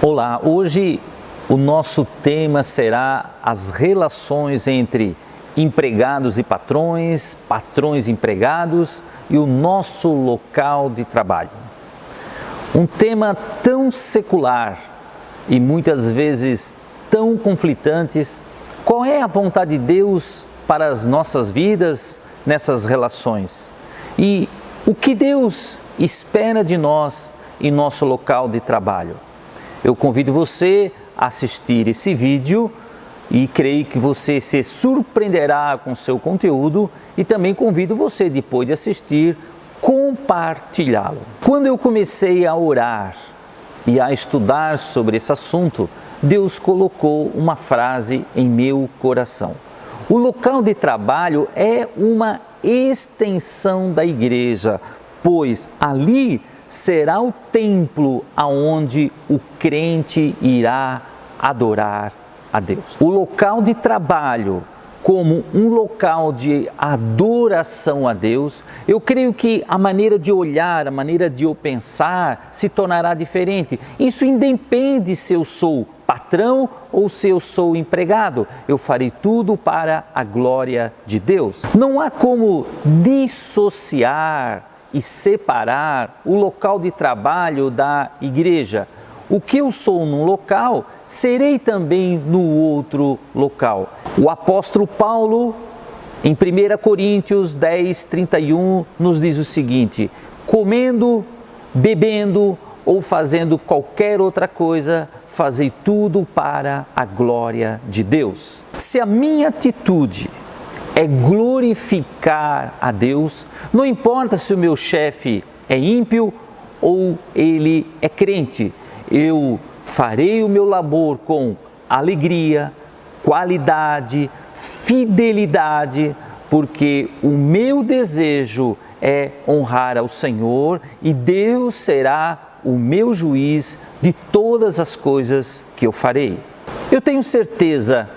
Olá, hoje o nosso tema será as relações entre empregados e patrões, patrões e empregados e o nosso local de trabalho. Um tema tão secular e muitas vezes tão conflitantes. Qual é a vontade de Deus para as nossas vidas nessas relações? E o que Deus espera de nós em nosso local de trabalho? Eu convido você a assistir esse vídeo e creio que você se surpreenderá com seu conteúdo e também convido você, depois de assistir, compartilhá-lo. Quando eu comecei a orar e a estudar sobre esse assunto, Deus colocou uma frase em meu coração. O local de trabalho é uma extensão da igreja, pois ali será o templo aonde o crente irá adorar a Deus. O local de trabalho como um local de adoração a Deus, eu creio que a maneira de olhar, a maneira de eu pensar se tornará diferente. Isso independe se eu sou patrão ou se eu sou empregado. Eu farei tudo para a glória de Deus. Não há como dissociar e separar o local de trabalho da igreja. O que eu sou num local, serei também no outro local. O apóstolo Paulo, em 1 Coríntios 10, 31, nos diz o seguinte: comendo, bebendo ou fazendo qualquer outra coisa, fazei tudo para a glória de Deus. Se a minha atitude é glorificar a Deus, não importa se o meu chefe é ímpio ou ele é crente, eu farei o meu labor com alegria, qualidade, fidelidade, porque o meu desejo é honrar ao Senhor e Deus será o meu juiz de todas as coisas que eu farei. Eu tenho certeza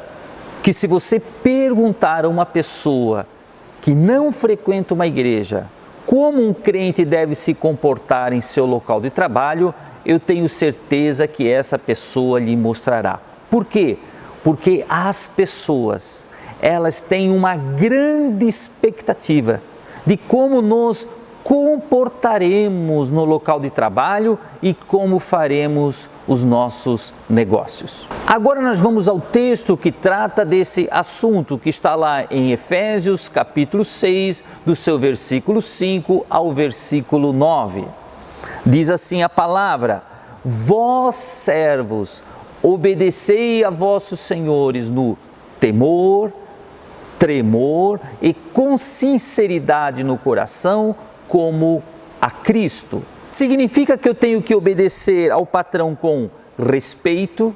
que se você perguntar a uma pessoa que não frequenta uma igreja como um crente deve se comportar em seu local de trabalho, eu tenho certeza que essa pessoa lhe mostrará. Por quê? Porque as pessoas, elas têm uma grande expectativa de como nos comportaremos no local de trabalho e como faremos os nossos negócios. Agora nós vamos ao texto que trata desse assunto, que está lá em Efésios capítulo 6, do seu versículo 5 ao versículo 9. Diz assim a palavra: vós servos, obedecei a vossos senhores no temor, tremor e com sinceridade no coração, como a Cristo. Significa que eu tenho que obedecer ao patrão com respeito,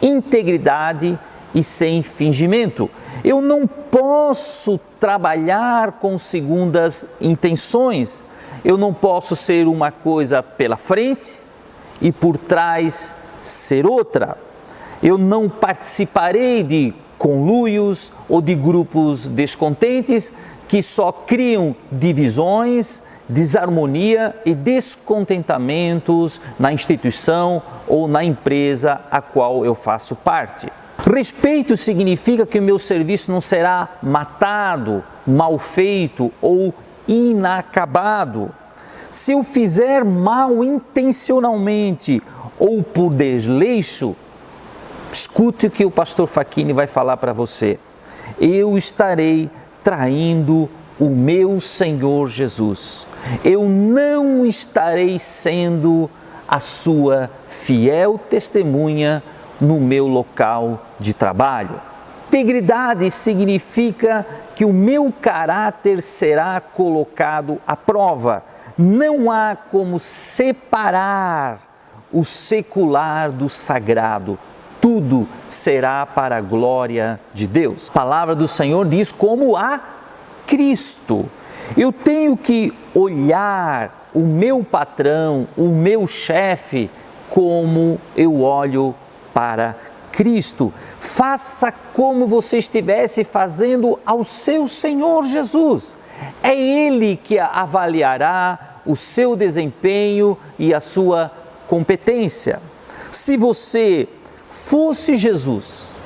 integridade e sem fingimento. Eu não posso trabalhar com segundas intenções. Eu não posso ser uma coisa pela frente e por trás ser outra. Eu não participarei de conluios ou de grupos descontentes que só criam divisões, desarmonia e descontentamentos na instituição ou na empresa a qual eu faço parte. Respeito significa que o meu serviço não será matado, mal feito ou inacabado. Se eu fizer mal intencionalmente ou por desleixo, escute o que o pastor Facchini vai falar para você. Eu estarei traindo o meu Senhor Jesus. Eu não estarei sendo a sua fiel testemunha no meu local de trabalho. Integridade significa que o meu caráter será colocado à prova. Não há como separar o secular do sagrado. Tudo será para a glória de Deus. A palavra do Senhor diz como a Cristo. Eu tenho que olhar o meu patrão, o meu chefe, como eu olho para Cristo. Faça como você estivesse fazendo ao seu Senhor Jesus. É Ele que avaliará o seu desempenho e a sua competência. Se você fosse Jesus,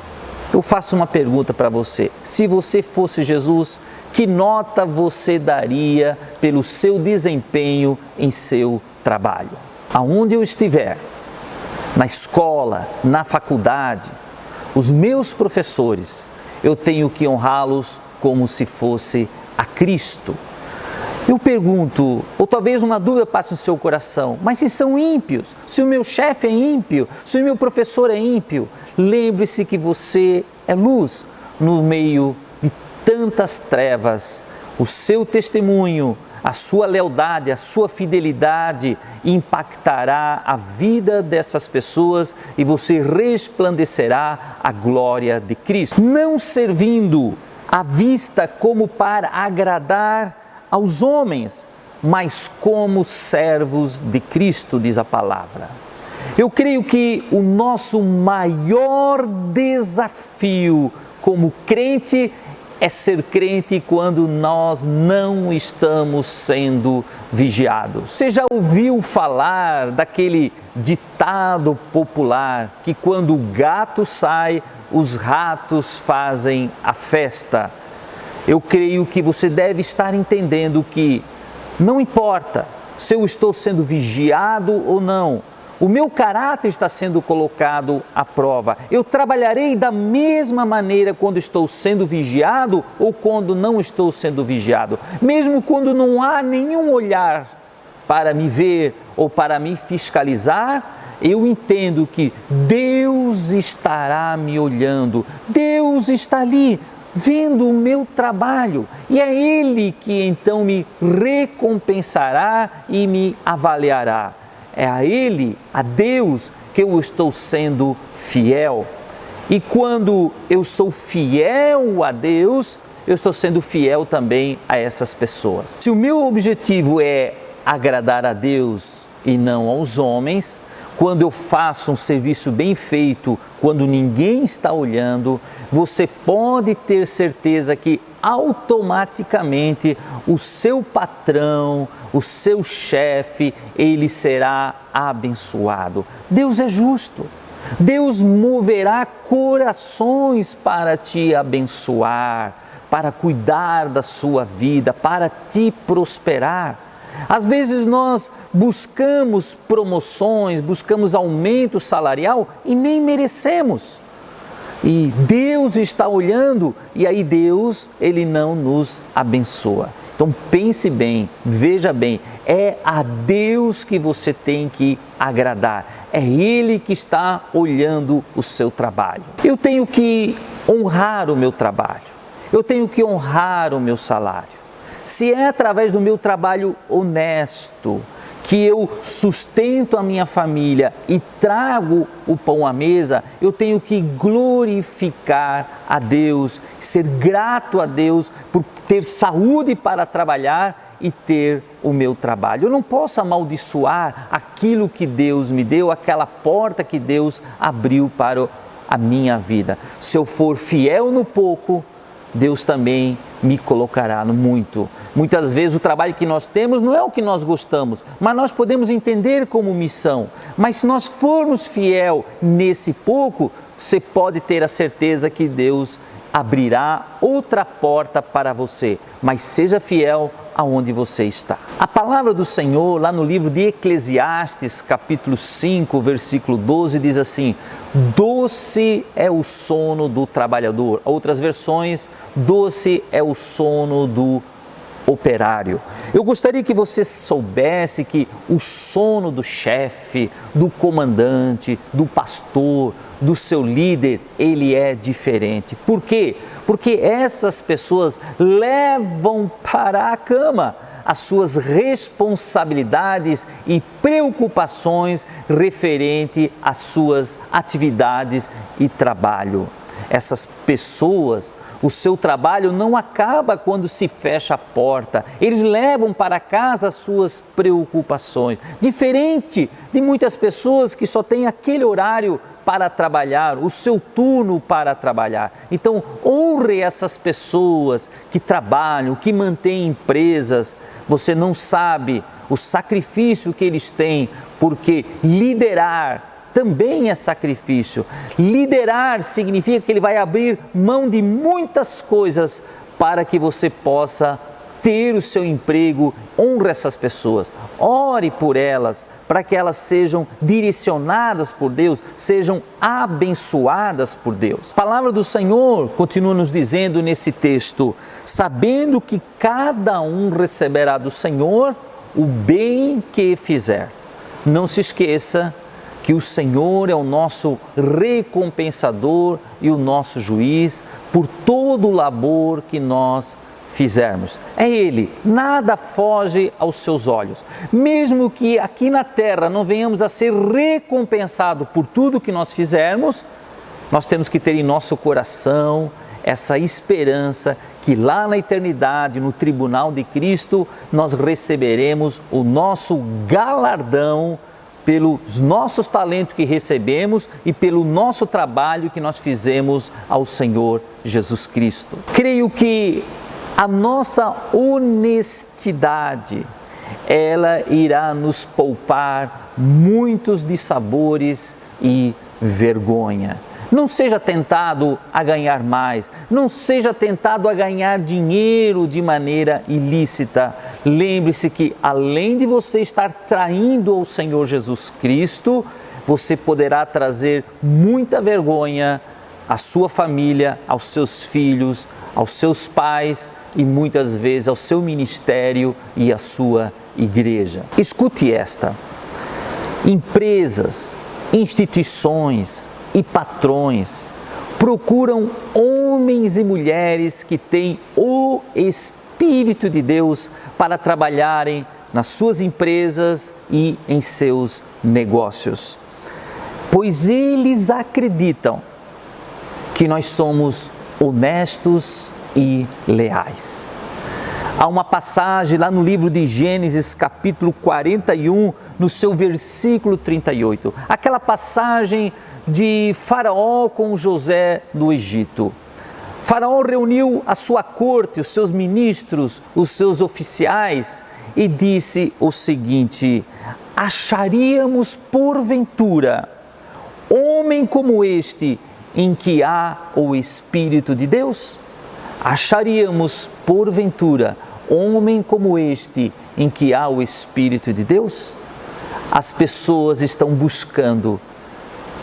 eu faço uma pergunta para você. Se você fosse Jesus, que nota você daria pelo seu desempenho em seu trabalho? Aonde eu estiver, na escola, na faculdade, os meus professores, eu tenho que honrá-los como se fosse a Cristo. Eu pergunto, ou talvez uma dúvida passe no seu coração, mas se são ímpios, se o meu chefe é ímpio, se o meu professor é ímpio, lembre-se que você é luz no meio de tantas trevas. O seu testemunho, a sua lealdade, a sua fidelidade impactará a vida dessas pessoas e você resplandecerá a glória de Cristo. Não servindo à vista como para agradar aos homens, mas como servos de Cristo, diz a palavra. Eu creio que o nosso maior desafio como crente é ser crente quando nós não estamos sendo vigiados. Você já ouviu falar daquele ditado popular que quando o gato sai, os ratos fazem a festa? Eu creio que você deve estar entendendo que não importa se eu estou sendo vigiado ou não, o meu caráter está sendo colocado à prova. Eu trabalharei da mesma maneira quando estou sendo vigiado ou quando não estou sendo vigiado. Mesmo quando não há nenhum olhar para me ver ou para me fiscalizar, eu entendo que Deus estará me olhando. Deus está ali, vendo o meu trabalho, e é Ele que então me recompensará e me avaliará. É a Ele, a Deus, que eu estou sendo fiel. E quando eu sou fiel a Deus, eu estou sendo fiel também a essas pessoas. Se o meu objetivo é agradar a Deus e não aos homens, quando eu faço um serviço bem feito, quando ninguém está olhando, você pode ter certeza que automaticamente o seu patrão, o seu chefe, ele será abençoado. Deus é justo. Deus moverá corações para te abençoar, para cuidar da sua vida, para te prosperar. Às vezes nós buscamos promoções, buscamos aumento salarial e nem merecemos. E Deus está olhando e aí Deus, Ele não nos abençoa. Então pense bem, veja bem, é a Deus que você tem que agradar. É Ele que está olhando o seu trabalho. Eu tenho que honrar o meu trabalho. Eu tenho que honrar o meu salário. Se é através do meu trabalho honesto que eu sustento a minha família e trago o pão à mesa, eu tenho que glorificar a Deus, ser grato a Deus por ter saúde para trabalhar e ter o meu trabalho. Eu não posso amaldiçoar aquilo que Deus me deu, aquela porta que Deus abriu para a minha vida. Se eu for fiel no pouco, Deus também me colocará no muito. Muitas vezes o trabalho que nós temos não é o que nós gostamos, mas nós podemos entender como missão. Mas se nós formos fiel nesse pouco, você pode ter a certeza que Deus abrirá outra porta para você. Mas seja fiel aonde você está. A palavra do Senhor, lá no livro de Eclesiastes, capítulo 5, versículo 12, diz assim: doce é o sono do trabalhador. Outras versões, doce é o sono do operário. Eu gostaria que você soubesse que o sono do chefe, do comandante, do pastor, do seu líder, ele é diferente. Por quê? Porque essas pessoas levam para a cama as suas responsabilidades e preocupações referente às suas atividades e trabalho. Essas pessoas, o seu trabalho não acaba quando se fecha a porta. Eles levam para casa as suas preocupações. Diferente de muitas pessoas que só têm aquele horário para trabalhar, o seu turno para trabalhar. Então, honre essas pessoas que trabalham, que mantêm empresas. Você não sabe o sacrifício que eles têm, porque liderar também é sacrifício. Liderar significa que ele vai abrir mão de muitas coisas para que você possa ter o seu emprego. Honre essas pessoas, ore por elas, para que elas sejam direcionadas por Deus, sejam abençoadas por Deus. A palavra do Senhor continua nos dizendo nesse texto: sabendo que cada um receberá do Senhor o bem que fizer. Não se esqueça que o Senhor é o nosso recompensador e o nosso juiz por todo o labor que nós fizermos. É Ele, nada foge aos seus olhos. Mesmo que aqui na terra não venhamos a ser recompensados por tudo que nós fizermos, nós temos que ter em nosso coração essa esperança que lá na eternidade, no tribunal de Cristo, nós receberemos o nosso galardão pelos nossos talentos que recebemos e pelo nosso trabalho que nós fizemos ao Senhor Jesus Cristo. Creio que a nossa honestidade, ela irá nos poupar muitos dissabores e vergonha. Não seja tentado a ganhar mais, não seja tentado a ganhar dinheiro de maneira ilícita. Lembre-se que além de você estar traindo ao Senhor Jesus Cristo, você poderá trazer muita vergonha à sua família, aos seus filhos, aos seus pais e muitas vezes ao seu ministério e à sua igreja. Escute esta: empresas, instituições e patrões procuram homens e mulheres que têm o Espírito de Deus para trabalharem nas suas empresas e em seus negócios, pois eles acreditam que nós somos honestos e leais. Há uma passagem lá no livro de Gênesis, capítulo 41, no seu versículo 38. Aquela passagem de Faraó com José no Egito. Faraó reuniu a sua corte, os seus ministros, os seus oficiais e disse o seguinte: acharíamos porventura homem como este em que há o Espírito de Deus? Acharíamos, porventura, homem como este em que há o Espírito de Deus? As pessoas estão buscando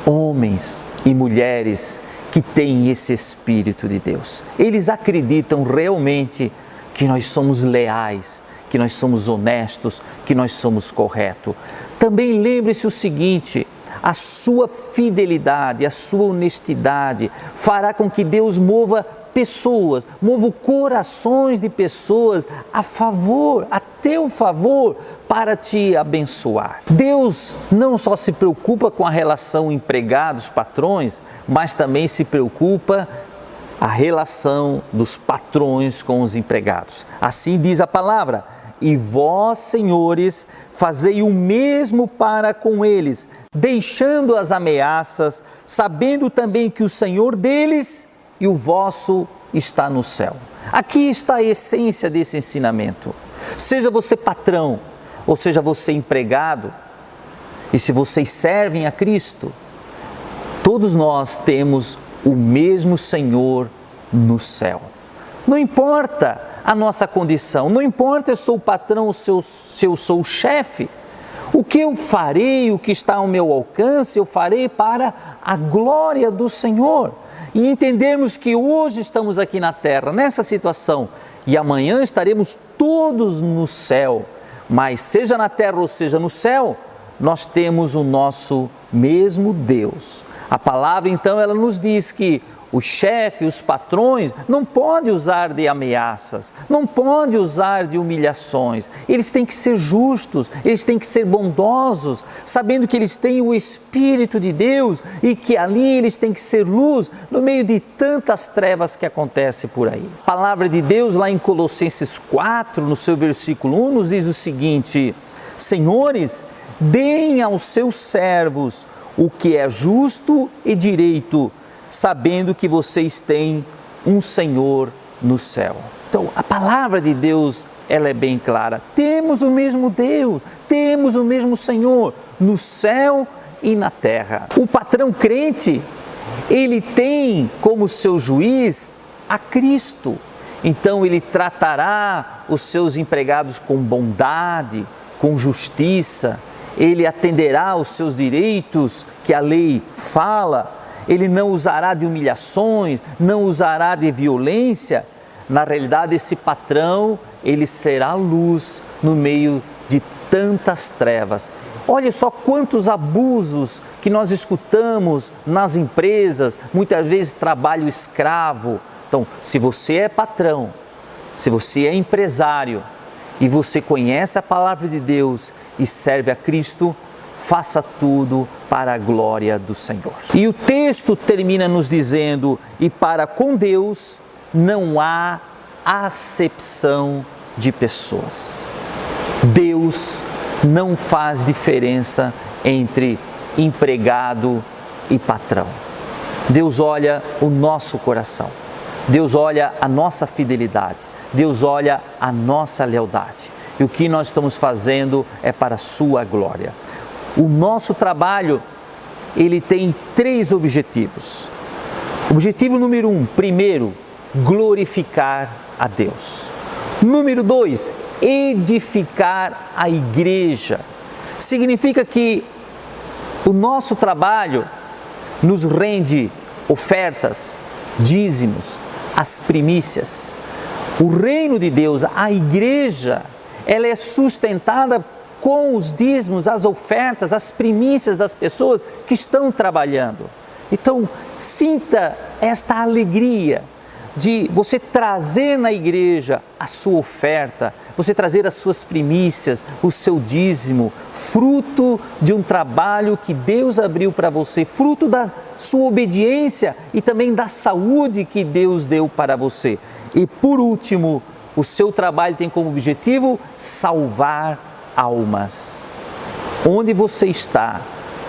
homens e mulheres que têm esse Espírito de Deus. Eles acreditam realmente que nós somos leais, que nós somos honestos, que nós somos corretos. Também lembre-se o seguinte: a sua fidelidade, a sua honestidade fará com que Deus mova pessoas, mova corações de pessoas a favor, a teu favor, para te abençoar. Deus não só se preocupa com a relação empregados-patrões, mas também se preocupa a relação dos patrões com os empregados. Assim diz a palavra: e vós, senhores, fazei o mesmo para com eles, deixando as ameaças, sabendo também que o Senhor deles e o vosso está no céu. Aqui está a essência desse ensinamento. Seja você patrão, ou seja você empregado, e se vocês servem a Cristo, todos nós temos o mesmo Senhor no céu. Não importa a nossa condição, não importa se eu sou o patrão ou se eu sou o chefe, o que eu farei, o que está ao meu alcance, eu farei para a glória do Senhor. E entendermos que hoje estamos aqui na terra, nessa situação, e amanhã estaremos todos no céu, mas seja na terra ou seja no céu, nós temos o nosso mesmo Deus. A palavra então ela nos diz que o chefe, os patrões, não podem usar de ameaças, não podem usar de humilhações. Eles têm que ser justos, eles têm que ser bondosos, sabendo que eles têm o Espírito de Deus e que ali eles têm que ser luz no meio de tantas trevas que acontecem por aí. A palavra de Deus lá em Colossenses 4, no seu versículo 1, nos diz o seguinte: senhores, deem aos seus servos o que é justo e direito, sabendo que vocês têm um Senhor no céu. Então, a palavra de Deus, ela é bem clara. Temos o mesmo Deus, temos o mesmo Senhor no céu e na terra. O patrão crente, ele tem como seu juiz a Cristo. Então ele tratará os seus empregados com bondade, com justiça, ele atenderá aos seus direitos que a lei fala, ele não usará de humilhações, não usará de violência. Na realidade, esse patrão, ele será luz no meio de tantas trevas. Olha só quantos abusos que nós escutamos nas empresas, muitas vezes trabalho escravo. Então, se você é patrão, se você é empresário e você conhece a palavra de Deus e serve a Cristo, faça tudo para a glória do Senhor. E o texto termina nos dizendo: e para com Deus não há acepção de pessoas. Deus não faz diferença entre empregado e patrão. Deus olha o nosso coração. Deus olha a nossa fidelidade. Deus olha a nossa lealdade. E o que nós estamos fazendo é para a sua glória. O nosso trabalho, ele tem 3 objetivos. Objetivo número 1, primeiro, glorificar a Deus. Número 2, edificar a igreja. Significa que o nosso trabalho nos rende ofertas, dízimos, as primícias. O reino de Deus, a igreja, ela é sustentada com os dízimos, as ofertas, as primícias das pessoas que estão trabalhando. Então, sinta esta alegria de você trazer na igreja a sua oferta, você trazer as suas primícias, o seu dízimo, fruto de um trabalho que Deus abriu para você, fruto da sua obediência e também da saúde que Deus deu para você. E por último, o seu trabalho tem como objetivo salvar almas. Onde você está,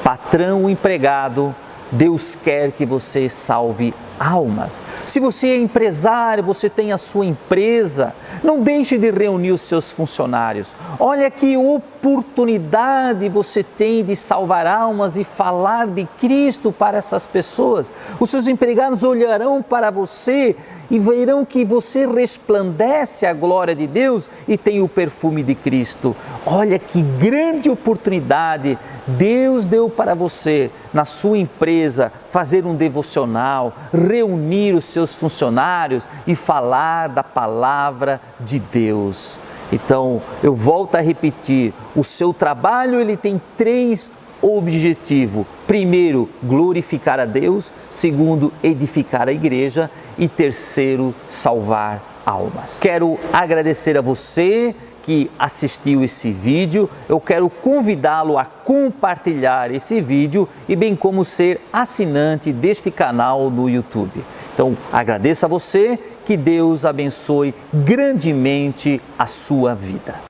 patrão ou empregado, Deus quer que você salve almas. Se você é empresário, você tem a sua empresa, não deixe de reunir os seus funcionários. Olha que oportunidade você tem de salvar almas e falar de Cristo para essas pessoas. Os seus empregados olharão para você e verão que você resplandece a glória de Deus e tem o perfume de Cristo. Olha que grande oportunidade Deus deu para você na sua empresa, fazer um devocional, reunir os seus funcionários e falar da palavra de Deus. Então, eu volto a repetir, o seu trabalho ele tem 3 objetivos. Primeiro, glorificar a Deus. Segundo, edificar a igreja. E terceiro, salvar almas. Quero agradecer a você que assistiu esse vídeo. Eu quero convidá-lo a compartilhar esse vídeo e bem como ser assinante deste canal no YouTube. Então, agradeço a você, que Deus abençoe grandemente a sua vida.